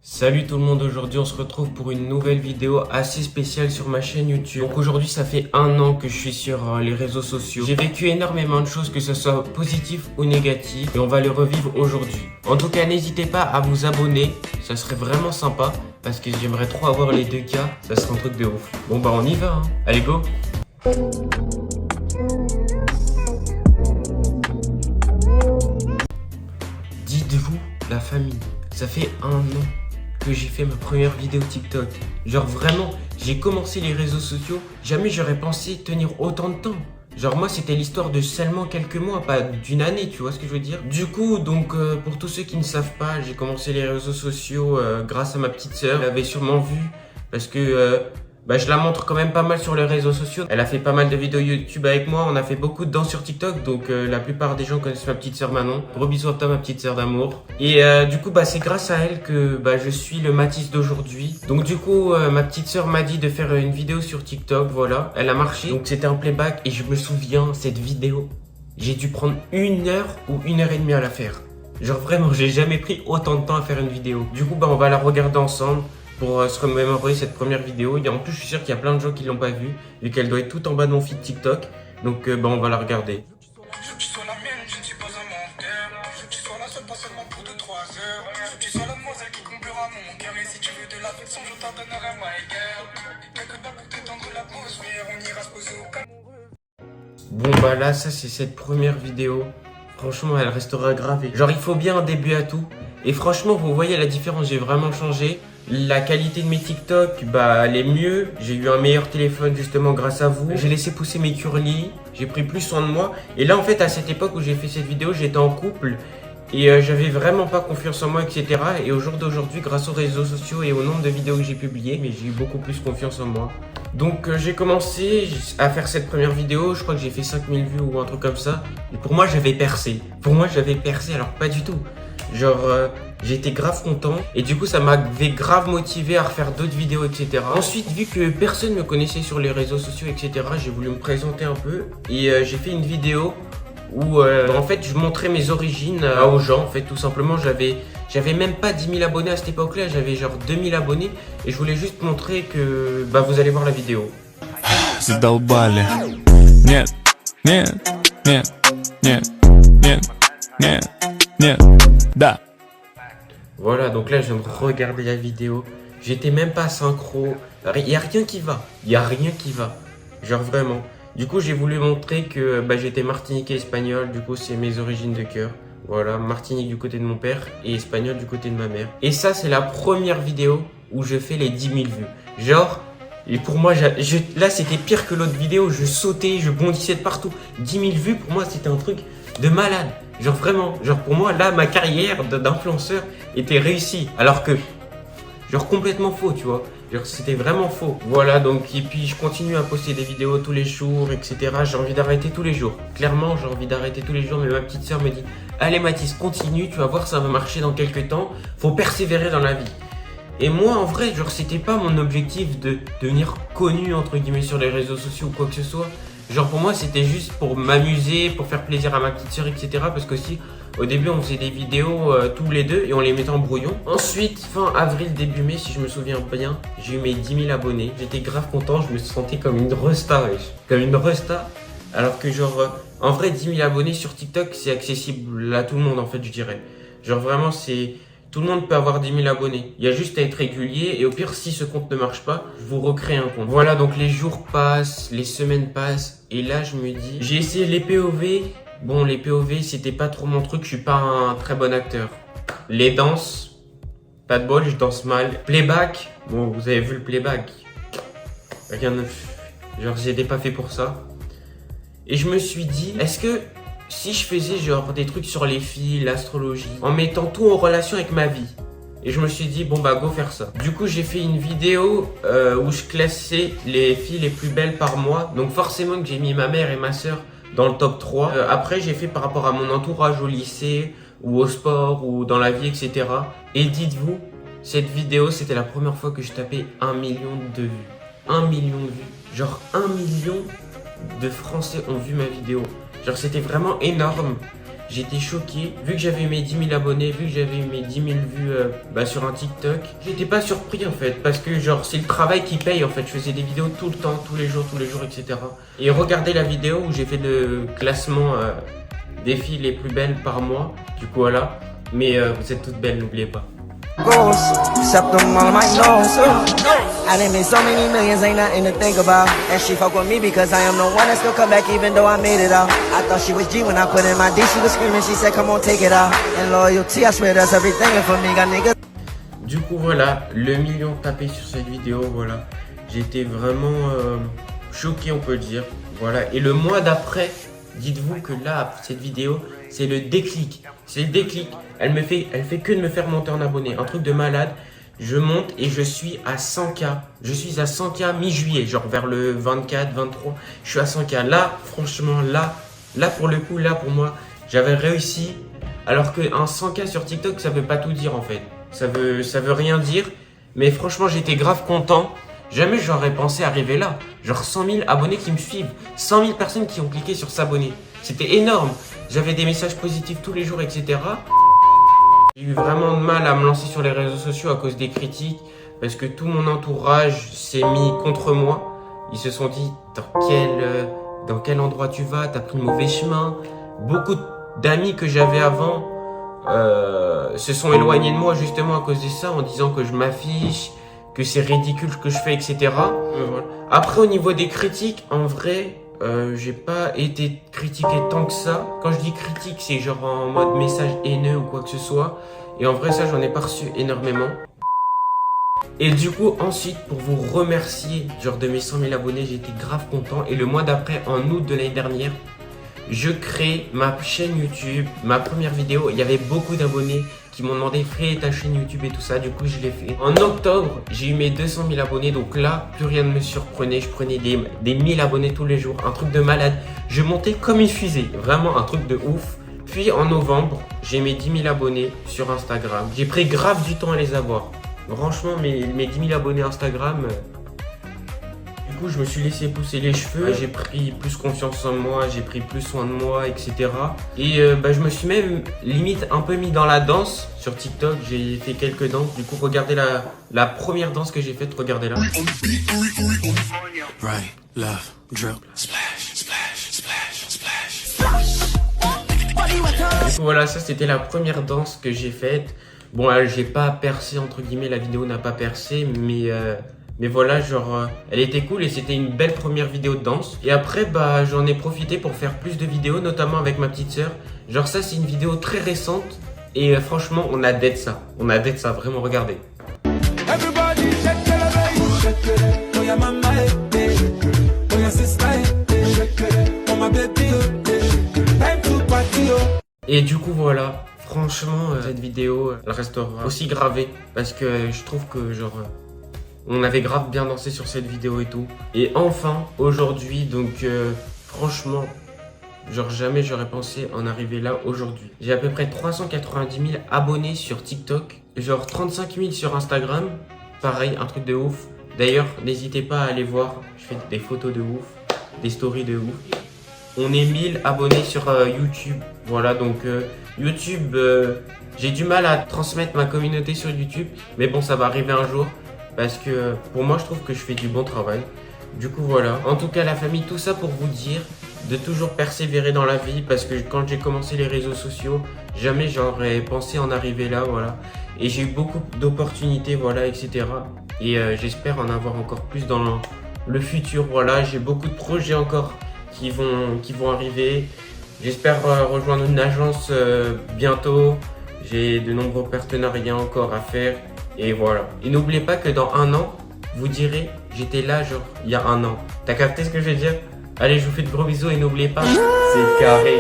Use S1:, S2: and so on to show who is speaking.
S1: Salut tout le monde, aujourd'hui on se retrouve pour une nouvelle vidéo assez spéciale sur ma chaîne YouTube. Donc aujourd'hui ça fait 1 an que je suis sur les réseaux sociaux. J'ai vécu énormément de choses, que ce soit positif ou négatif, et on va les revivre aujourd'hui. En tout cas n'hésitez pas à vous abonner, ça serait vraiment sympa, parce que j'aimerais trop avoir les 2K, ça serait un truc de ouf. Bon bah on y va hein. Allez go. Dites-vous la famille, ça fait 1 an que j'ai fait ma première vidéo TikTok. Genre vraiment, j'ai commencé les réseaux sociaux, jamais j'aurais pensé tenir autant de temps. Genre moi c'était l'histoire de seulement quelques mois, pas d'une année, tu vois ce que je veux dire. Du coup, donc pour tous ceux qui ne savent pas, j'ai commencé les réseaux sociaux grâce à ma petite sœur. Elle avait sûrement vu, parce que je la montre quand même pas mal sur les réseaux sociaux. Elle a fait pas mal de vidéos YouTube avec moi, on a fait beaucoup de danse sur TikTok, donc la plupart des gens connaissent ma petite sœur Manon. Gros bisous à toi ma petite sœur d'amour. Et du coup c'est grâce à elle que je suis le Mathis d'aujourd'hui. Donc du coup ma petite sœur m'a dit de faire une vidéo sur TikTok, voilà. Elle a marché, donc c'était un playback et je me souviens cette vidéo. J'ai dû prendre 1 heure ou 1 heure et demie à la faire. Genre vraiment, j'ai jamais pris autant de temps à faire une vidéo. Du coup on va la regarder ensemble pour se remémorer cette première vidéo. Et en plus, je suis sûr qu'il y a plein de gens qui l'ont pas vue, vu qu'elle doit être tout en bas de mon feed TikTok. Donc, on va la regarder.
S2: Je tu sois la mienne, je ne suis pas un menteur. Je tu sois la seule, pas seulement pour 2-3 heures. Je tu sois la demoiselle qui comblera mon cœur. Et si tu veux de l'affection, je t'en donnerai my girl. Quelque part pour t'étendre l'atmosphère, on ira se poser au calme.
S1: Bon, là, ça, c'est cette première vidéo. Franchement, elle restera gravée. Genre, il faut bien un début à tout. Et franchement, vous voyez la différence, j'ai vraiment changé. La qualité de mes TikTok, elle est mieux. J'ai eu un meilleur téléphone justement grâce à vous. J'ai laissé pousser mes curly. J'ai pris plus soin de moi. Et là, en fait, à cette époque où j'ai fait cette vidéo, j'étais en couple. Et j'avais vraiment pas confiance en moi, etc. Et au jour d'aujourd'hui, grâce aux réseaux sociaux et au nombre de vidéos que j'ai publiées, mais j'ai eu beaucoup plus confiance en moi. Donc j'ai commencé à faire cette première vidéo, je crois que j'ai fait 5000 vues ou un truc comme ça. Et pour moi, j'avais percé. Alors pas du tout. Genre, j'étais grave content. Et du coup, ça m'avait grave motivé à refaire d'autres vidéos, etc. Ensuite, vu que personne me connaissait sur les réseaux sociaux, etc., j'ai voulu me présenter un peu. Et j'ai fait une vidéo où en fait je montrais mes origines aux gens. En fait tout simplement j'avais même pas 10 000 abonnés à cette époque là, j'avais genre 2000 abonnés et je voulais juste montrer que vous allez voir la vidéo.
S3: Задолбали. Нет, нет, нет, нет, нет, нет, нет, да.
S1: Voilà, donc là je viens de regarder la vidéo, j'étais même pas synchro, y a rien qui va, genre vraiment. Du coup, j'ai voulu montrer que j'étais martiniquais espagnol, du coup, c'est mes origines de cœur. Voilà, Martinique du côté de mon père et espagnol du côté de ma mère. Et ça, c'est la première vidéo où je fais les 10 000 vues. Genre, et pour moi, là, c'était pire que l'autre vidéo. Je sautais, je bondissais de partout. 10 000 vues, pour moi, c'était un truc de malade. Genre vraiment, genre pour moi, là, ma carrière d'influenceur était réussie. Alors que, genre complètement faux, tu vois. Genre c'était vraiment faux. Voilà, donc et puis je continue à poster des vidéos tous les jours, etc. J'ai envie d'arrêter tous les jours. Clairement, j'ai envie d'arrêter tous les jours, mais ma petite sœur me dit allez Mathis, continue, tu vas voir, ça va marcher dans quelques temps. Faut persévérer dans la vie. Et moi, en vrai, genre c'était pas mon objectif de devenir connu entre guillemets sur les réseaux sociaux ou quoi que ce soit. Genre pour moi, c'était juste pour m'amuser, pour faire plaisir à ma petite sœur, etc. Parce qu'aussi, au début, on faisait des vidéos tous les deux et on les mettait en brouillon. Ensuite, fin avril, début mai, si je me souviens bien, j'ai eu mes 10 000 abonnés. J'étais grave content, je me sentais comme une resta, wesh. Comme une resta. Alors que genre, en vrai, 10 000 abonnés sur TikTok, c'est accessible à tout le monde, en fait, je dirais. Genre vraiment, c'est... Tout le monde peut avoir 10 000 abonnés. Il y a juste à être régulier et au pire, si ce compte ne marche pas, je vous recrée un compte. Voilà, donc les jours passent, les semaines passent et là, je me dis... J'ai essayé les POV. Bon, les POV, c'était pas trop mon truc, je suis pas un très bon acteur. Les danses, pas de bol, je danse mal. Playback, bon, vous avez vu le playback. Rien de... Genre, j'étais pas fait pour ça. Et je me suis dit, est-ce que si je faisais genre des trucs sur les filles, l'astrologie, en mettant tout en relation avec ma vie? Et je me suis dit, go faire ça. Du coup, j'ai fait une vidéo où je classais les filles les plus belles par mois. Donc forcément que j'ai mis ma mère et ma sœur dans le top 3. Après, j'ai fait par rapport à mon entourage au lycée, ou au sport, ou dans la vie, etc. Et dites-vous, cette vidéo, c'était la première fois que je tapais 1 million de vues. 1 million de vues. Genre 1 million de Français ont vu ma vidéo. Genre c'était vraiment énorme. j'étais choqué. Vu que j'avais eu mes 10 000 abonnés, vu que j'avais eu mes 10 000 vues sur un TikTok, j'étais pas surpris en fait. Parce que genre c'est le travail qui paye en fait. Je faisais des vidéos tout le temps, tous les jours, etc. Et regardez la vidéo où j'ai fait le classement des filles les plus belles par mois. Du coup voilà. Mais vous êtes toutes belles, n'oubliez pas.
S4: Goals, except them all my nose. I done made so many millions, ain't nothing to think about. And she fuck with me because I am the one that still come back even though I made it out. I thought she was G when I put in my D, she was screaming, she said come on take it out. And loyalty, I swear that's everything for me, got niggas.
S1: Du coup voilà, le million tapé sur cette vidéo, voilà. J'étais vraiment choqué on peut le dire. Voilà, et le mois d'après, dites-vous que là, cette vidéo, c'est le déclic. C'est le déclic. Elle fait que de me faire monter en abonnés. Un truc de malade. Je monte et je suis à 100K. Je suis à 100K mi-juillet, genre vers le 24, 23. Je suis à 100K. Là, franchement, là pour le coup, là pour moi, j'avais réussi. Alors qu'un 100K sur TikTok, ça veut pas tout dire en fait. Ça veut rien dire. Mais franchement, j'étais grave content. Jamais j'aurais pensé arriver là. Genre 100 000 abonnés qui me suivent. 100 000 personnes qui ont cliqué sur s'abonner. C'était énorme. J'avais des messages positifs tous les jours, etc. J'ai eu vraiment de mal à me lancer sur les réseaux sociaux à cause des critiques. Parce que tout mon entourage s'est mis contre moi. Ils se sont dit, dans quel endroit tu vas? T'as pris le mauvais chemin. Beaucoup d'amis que j'avais avant se sont éloignés de moi justement à cause de ça. En disant que je m'affiche, que c'est ridicule ce que je fais, etc. Voilà. Après, au niveau des critiques, en vrai, j'ai pas été critiqué tant que ça. Quand je dis critique, c'est genre en mode message haineux ou quoi que ce soit. Et en vrai, ça, j'en ai pas reçu énormément. Et du coup, ensuite, pour vous remercier, genre de mes 100 000 abonnés, j'étais grave content. Et le mois d'après, en août de l'année dernière, je crée ma chaîne YouTube, ma première vidéo. Il y avait beaucoup d'abonnés qui m'ont demandé crée ta chaîne YouTube et tout ça. Du coup, je l'ai fait. En octobre, j'ai eu mes 200 000 abonnés. Donc là, plus rien ne me surprenait. Je prenais des 1000 abonnés tous les jours. Un truc de malade. Je montais comme une fusée. Vraiment un truc de ouf. Puis en novembre, j'ai mes 10 000 abonnés sur Instagram. J'ai pris grave du temps à les avoir. Franchement, mes 10 000 abonnés Instagram... Du coup, je me suis laissé pousser les cheveux, j'ai pris plus confiance en moi, j'ai pris plus soin de moi, etc. Et je me suis même limite un peu mis dans la danse sur TikTok, j'ai fait quelques danses. Du coup, regardez la première danse que j'ai faite, regardez-la.
S3: Right, left, drip, splash, splash, splash, splash.
S1: Du coup, voilà, ça c'était la première danse que j'ai faite. Bon, j'ai pas percé, entre guillemets, la vidéo n'a pas percé, mais voilà, genre, elle était cool et c'était une belle première vidéo de danse. Et après, j'en ai profité pour faire plus de vidéos, notamment avec ma petite sœur. Genre ça, c'est une vidéo très récente et franchement, on a dead ça. On a dead ça, vraiment, regardez. Et du coup, voilà, franchement, cette vidéo, elle restera aussi gravée parce que je trouve que, genre... on avait grave bien dansé sur cette vidéo et tout. Et enfin, aujourd'hui, donc franchement, genre jamais j'aurais pensé en arriver là aujourd'hui. J'ai à peu près 390 000 abonnés sur TikTok, genre 35 000 sur Instagram. Pareil, un truc de ouf. D'ailleurs, n'hésitez pas à aller voir, je fais des photos de ouf, des stories de ouf. On est 1000 abonnés sur YouTube. Voilà, donc YouTube, j'ai du mal à transmettre ma communauté sur YouTube. Mais bon, ça va arriver un jour. Parce que pour moi, je trouve que je fais du bon travail. Du coup, voilà. En tout cas, la famille, tout ça pour vous dire de toujours persévérer dans la vie. Parce que quand j'ai commencé les réseaux sociaux, jamais j'aurais pensé en arriver là, voilà. Et j'ai eu beaucoup d'opportunités, voilà, etc. Et j'espère en avoir encore plus dans le futur, voilà. J'ai beaucoup de projets encore qui vont arriver. J'espère rejoindre une agence bientôt. J'ai de nombreux partenariats encore à faire. Et voilà. Et n'oubliez pas que dans un an, vous direz, j'étais là genre il y a un an. T'as capté ce que je veux dire? Allez, je vous fais de gros bisous et n'oubliez pas, c'est carré.